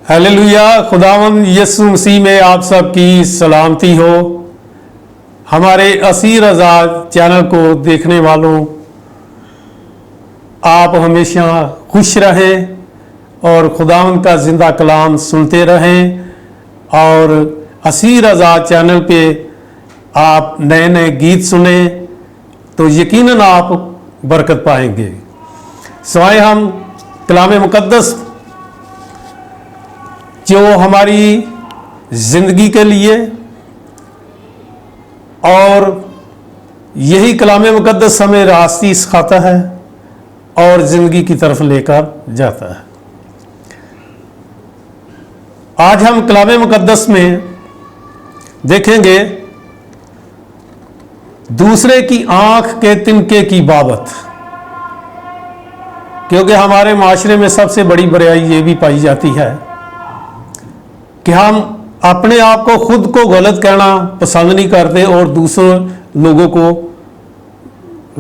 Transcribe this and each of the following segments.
Hallelujah. खुदावंद यीशु मसीह में आप सबकी सलामती हो। हमारे असीर आज़ाद चैनल को देखने वालों, आप हमेशा खुश रहें और खुदावंद का जिंदा कलाम सुनते रहें। और असीर आज़ाद चैनल पे आप नए नए गीत सुने तो यकीनन आप बरकत पाएंगे। सवाए हम कलाम मुकद्दस जो हमारी ज़िंदगी के लिए, और यही कलाम मुकद्दस हमें रास्ती सिखाता है और ज़िंदगी की तरफ लेकर जाता है। आज हम कलाम मुकद्दस में देखेंगे दूसरे की आंख के तिनके की बाबत, क्योंकि हमारे माशरे में सबसे बड़ी बुराई ये भी पाई जाती है कि हम अपने आप को खुद को गलत कहना पसंद नहीं करते और दूसरे लोगों को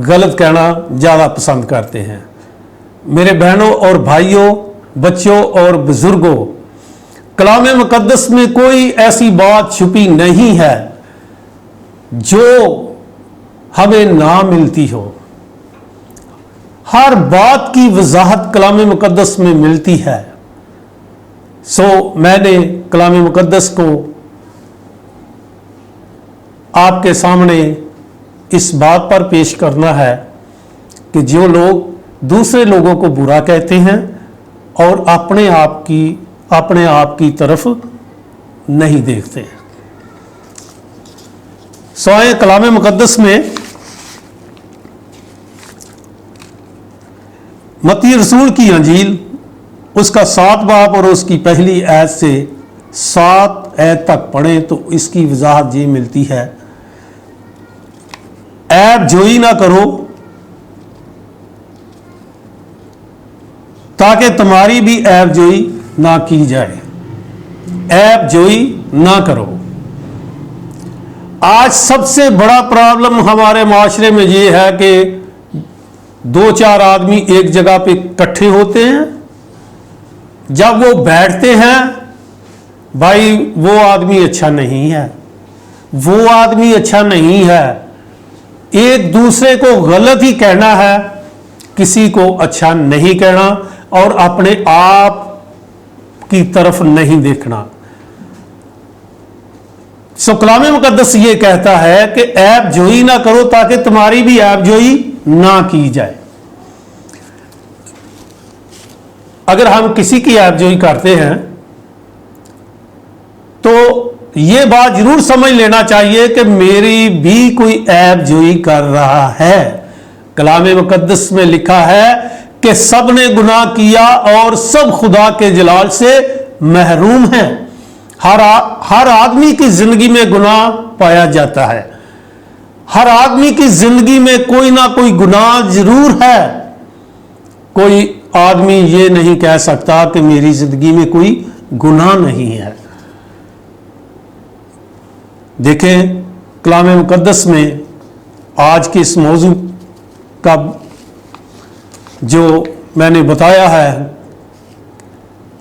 गलत कहना ज़्यादा पसंद करते हैं। मेरे बहनों और भाइयों, बच्चों और बुजुर्गों, कलाम मुकद्दस में कोई ऐसी बात छुपी नहीं है जो हमें ना मिलती हो। हर बात की वजाहत कलाम मुकद्दस में मिलती है। मैंने कलाम मुकद्दस को आपके सामने इस बात पर पेश करना है कि जो लोग दूसरे लोगों को बुरा कहते हैं और अपने आप की तरफ नहीं देखते। कलाम मुकद्दस में मत्ती रसूल की अंजील उसका 7 बाब और उसकी पहली आयत से 7 आयत तक पढ़ें तो इसकी वजाहत ये मिलती है। ऐब जोई ना करो ताकि तुम्हारी भी ऐब जोई ना की जाए। ऐब जोई ना करो। आज सबसे बड़ा प्रॉब्लम हमारे माशरे में ये है कि 2-4 आदमी एक जगह पे इकट्ठे होते हैं। जब वो बैठते हैं, भाई वो आदमी अच्छा नहीं है, वो आदमी अच्छा नहीं है, एक दूसरे को गलत ही कहना है, किसी को अच्छा नहीं कहना और अपने आप की तरफ नहीं देखना। कलाम मुकद्दस ये कहता है कि ऐब जोई ना करो ताकि तुम्हारी भी ऐब जोई ना की जाए। अगर हम किसी की ऐबजोई करते हैं तो यह बात जरूर समझ लेना चाहिए कि मेरी भी कोई ऐबजोई कर रहा है। कलाम मुकद्दस में लिखा है कि सब ने गुनाह किया और सब खुदा के जलाल से महरूम हैं। हर आदमी की जिंदगी में गुनाह पाया जाता है। हर आदमी की जिंदगी में कोई ना कोई गुनाह जरूर है। कोई आदमी ये नहीं कह सकता कि मेरी जिंदगी में कोई गुनाह नहीं है। देखें कलाम मुकद्दस में आज के इस मौजू का जो मैंने बताया है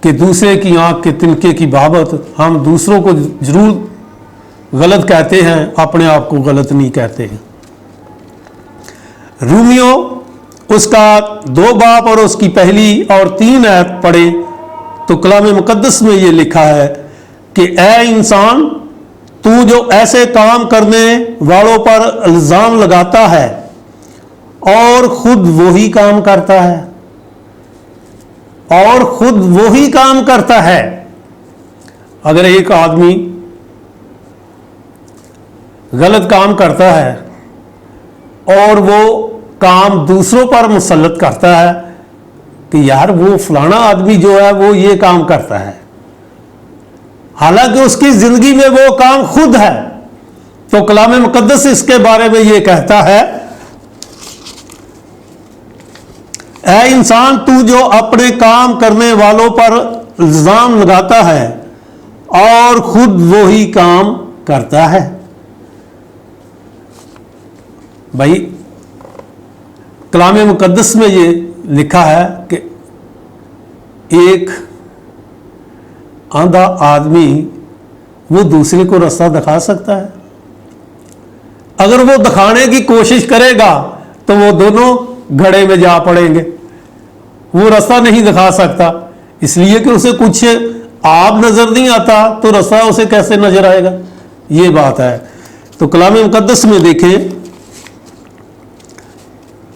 कि दूसरे की आंख के तिनके की बाबत, हम दूसरों को जरूर गलत कहते हैं, अपने आप को गलत नहीं कहते। रोमियो उसका 2 बाब और उसकी पहली और 3 आयत पढ़े तो कलाम मुकद्दस में ये लिखा है कि ऐ इंसान, तू जो ऐसे काम करने वालों पर इल्जाम लगाता है और खुद वही काम करता है, और खुद वही काम करता है। अगर एक आदमी गलत काम करता है और वो काम दूसरों पर मुसल्लत करता है कि यार वो फलाना आदमी जो है वो ये काम करता है, हालांकि उसकी जिंदगी में वो काम खुद है, तो कलाम मुकद्दस इसके बारे में ये कहता है, ऐ इंसान, तू जो अपने काम करने वालों पर इल्जाम लगाता है और खुद वही काम करता है। भाई कलाम मुकद्दस में ये लिखा है कि एक आंधा आदमी वो दूसरे को रास्ता दिखा सकता है? अगर वो दिखाने की कोशिश करेगा तो वो दोनों घड़े में जा पड़ेंगे। वो रास्ता नहीं दिखा सकता, इसलिए कि उसे कुछ आप नजर नहीं आता, तो रास्ता उसे कैसे नजर आएगा? ये बात है। तो कलाम मुकद्दस में देखें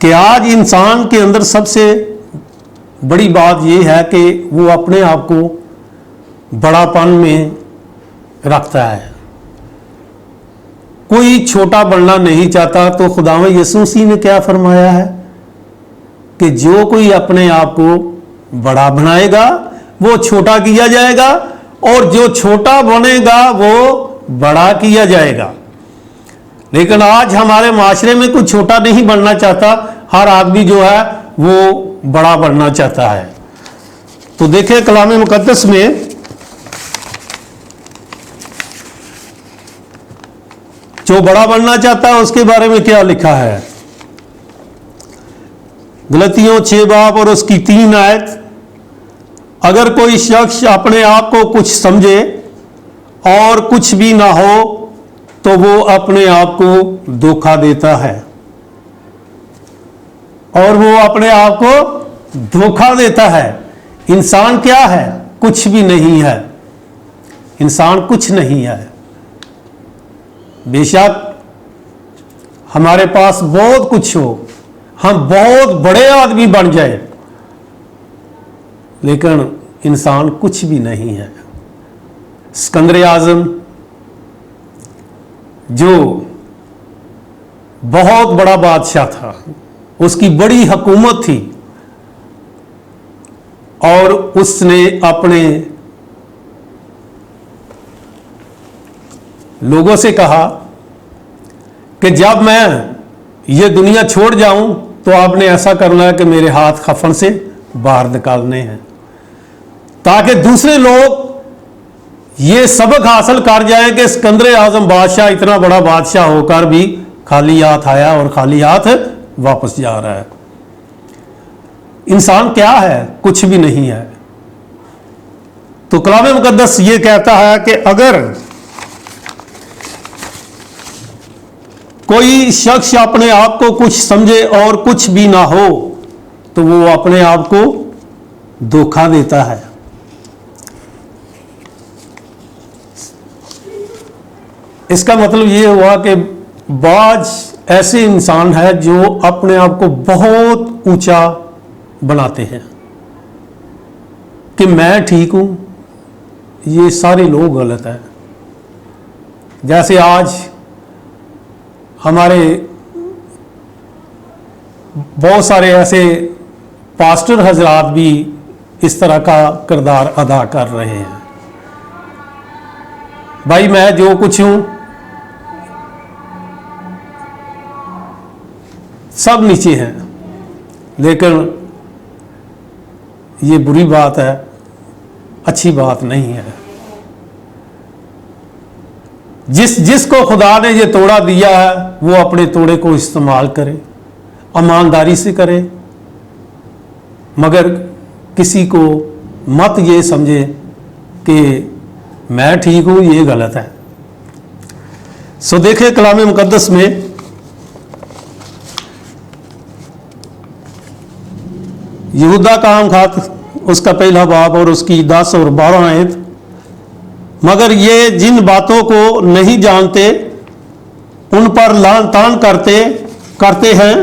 कि आज इंसान के अंदर सबसे बड़ी बात यह है कि वो अपने आप को बड़ापन में रखता है। कोई छोटा बनना नहीं चाहता। तो खुदावंद यीशु मसीह ने क्या फरमाया है कि जो कोई अपने आप को बड़ा बनाएगा वो छोटा किया जाएगा, और जो छोटा बनेगा वो बड़ा किया जाएगा। लेकिन आज हमारे माशरे में कोई छोटा नहीं बनना चाहता, हर आदमी जो है वो बड़ा बनना चाहता है। तो देखें कलाम मुकद्दस में जो बड़ा बनना चाहता है उसके बारे में क्या लिखा है। गलतियों 6 बाब और उसकी 3 आयत, अगर कोई शख्स अपने आप को कुछ समझे और कुछ भी ना हो तो वो अपने आप को धोखा देता है। और वो अपने आप को धोखा देता है। इंसान क्या है? कुछ भी नहीं है। इंसान कुछ नहीं है। बेशक हमारे पास बहुत कुछ हो, हम बहुत बड़े आदमी बन जाए, लेकिन इंसान कुछ भी नहीं है। सिकंदर आजम जो बहुत बड़ा बादशाह था, उसकी बड़ी हुकूमत थी, और उसने अपने लोगों से कहा कि जब मैं ये दुनिया छोड़ जाऊं तो आपने ऐसा करना है कि मेरे हाथ कफन से बाहर निकालने हैं, ताकि दूसरे लोग ये सबक हासिल कर जाएं कि सिकंदर आजम बादशाह इतना बड़ा बादशाह होकर भी खाली हाथ आया और खाली हाथ वापस जा रहा है। इंसान क्या है? कुछ भी नहीं है। तो कलाम मुकद्दस ये कहता है कि अगर कोई शख्स अपने आप को कुछ समझे और कुछ भी ना हो तो वो अपने आप को धोखा देता है। इसका मतलब ये हुआ कि बाज ऐसे इंसान है जो अपने आप को बहुत ऊंचा बनाते हैं कि मैं ठीक हूं, ये सारे लोग गलत हैं। जैसे आज हमारे बहुत सारे ऐसे पास्टर हजरात भी इस तरह का किरदार अदा कर रहे हैं। भाई मैं जो कुछ हूं सब नीचे हैं, लेकिन ये बुरी बात है, अच्छी बात नहीं है। जिसको खुदा ने ये तोड़ा दिया है वो अपने तोड़े को इस्तेमाल करे, ईमानदारी से करे, मगर किसी को मत ये समझे कि मैं ठीक हूं, ये गलत है। सो देखें कलाम मुकद्दस में यहूदा का आम खात उसका 1 बाब और उसकी 10 और 12 आयत, मगर ये जिन बातों को नहीं जानते उन पर लान तान करते हैं,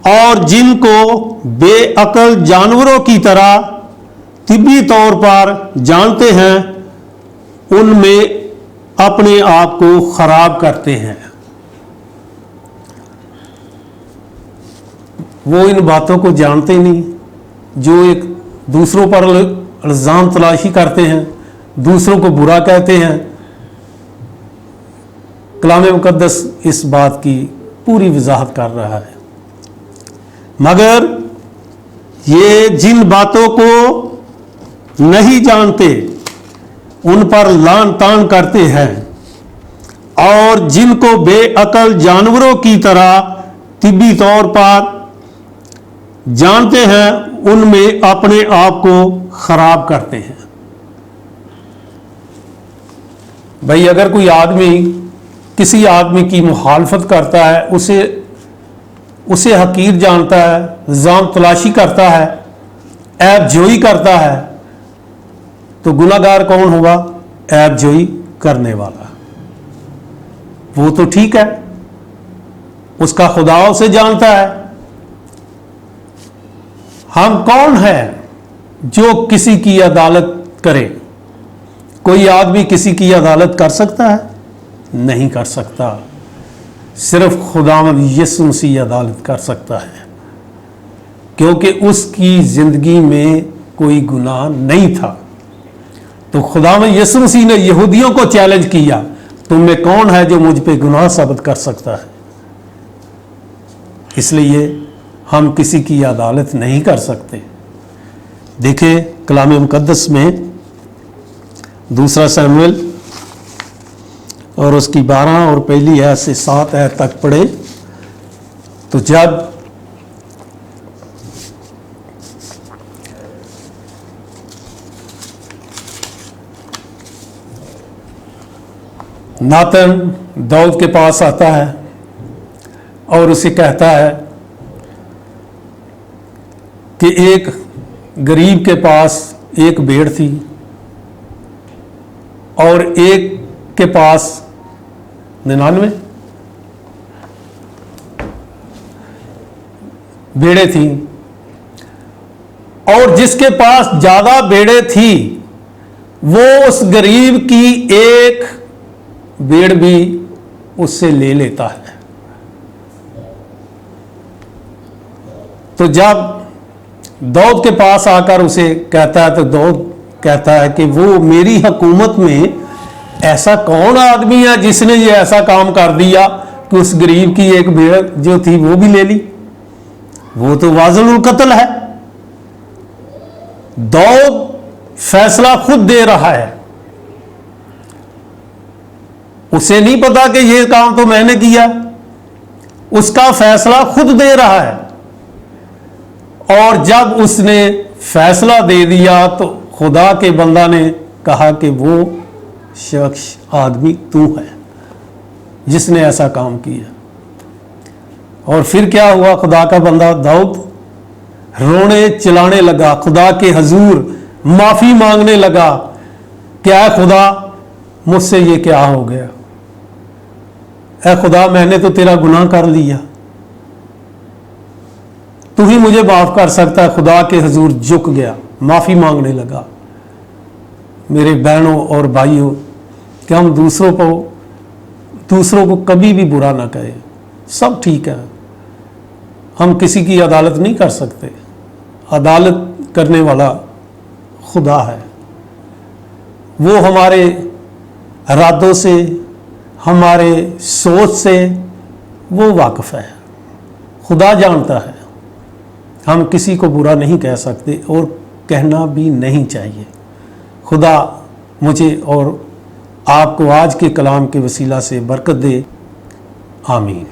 और जिनको बेअक्ल जानवरों की तरह तिब्बी तौर पर जानते हैं उनमें अपने आप को खराब करते हैं। वो इन बातों को जानते नहीं, जो एक दूसरों पर इल्जाम तलाशी करते हैं, दूसरों को बुरा कहते हैं। कलाम मुकद्दस इस बात की पूरी वजाहत कर रहा है। मगर ये जिन बातों को नहीं जानते उन पर लान तान करते हैं, और जिनको बेअक्ल जानवरों की तरह तिब्बी तौर पर जानते हैं उनमें अपने आप को खराब करते हैं। भाई अगर कोई आदमी किसी आदमी की मुखालफत करता है, उसे हकीर जानता है, जान तलाशी करता है, ऐब जोई करता है, तो गुनाहगार कौन होगा? ऐब जोई करने वाला। वो तो ठीक है, उसका खुदा उसे जानता है। हम कौन है जो किसी की अदालत करे? कोई आदमी किसी की अदालत कर सकता है? नहीं कर सकता। सिर्फ खुदावंद यीशु मसीह अदालत कर सकता है, क्योंकि उसकी जिंदगी में कोई गुनाह नहीं था। तो खुदावंद यीशु मसीह ने यहूदियों को चैलेंज किया, तुम में कौन है जो मुझ पे गुनाह साबित कर सकता है? इसलिए हम किसी की अदालत नहीं कर सकते। देखिए कलाम मुकद्दस में 2 शमूएल और उसकी 12 और पहली आयत से 7 आयत तक पढ़े, तो जब नातन दाऊद के पास आता है और उसे कहता है कि एक गरीब के पास एक भेड़ थी और एक के पास 99 भेड़ें थी, और जिसके पास ज्यादा भेड़ें थी वो उस गरीब की एक भेड़ भी उससे ले लेता है। तो जब दाऊद के पास आकर उसे कहता है, तो दाऊद कहता है कि वो मेरी हुकूमत में ऐसा कौन आदमी है जिसने ये ऐसा काम कर दिया कि उस गरीब की एक भेड़ जो थी वो भी ले ली? वो तो वाजिबुल कत्ल है। दाऊद फैसला खुद दे रहा है, उसे नहीं पता कि ये काम तो मैंने किया, उसका फैसला खुद दे रहा है। और जब उसने फैसला दे दिया तो खुदा के बंदा ने कहा कि वो शख्स आदमी तू है जिसने ऐसा काम किया। और फिर क्या हुआ? खुदा का बंदा दाऊद रोने चिल्लाने लगा, खुदा के हजूर माफी मांगने लगा, क्या खुदा मुझसे ये क्या हो गया? ऐ खुदा मैंने तो तेरा गुनाह कर लिया, तू ही मुझे माफ कर सकता है। खुदा के हजूर झुक गया, माफी मांगने लगा। मेरे बहनों और भाइयों, कि हम दूसरों को कभी भी बुरा ना कहें, सब ठीक है। हम किसी की अदालत नहीं कर सकते, अदालत करने वाला खुदा है। वो हमारे इरादों से, हमारे सोच से वो वाकिफ है, खुदा जानता है। हम किसी को बुरा नहीं कह सकते और कहना भी नहीं चाहिए। खुदा मुझे और आपको आज के कलाम के वसीला से बरकत दे। आमीन।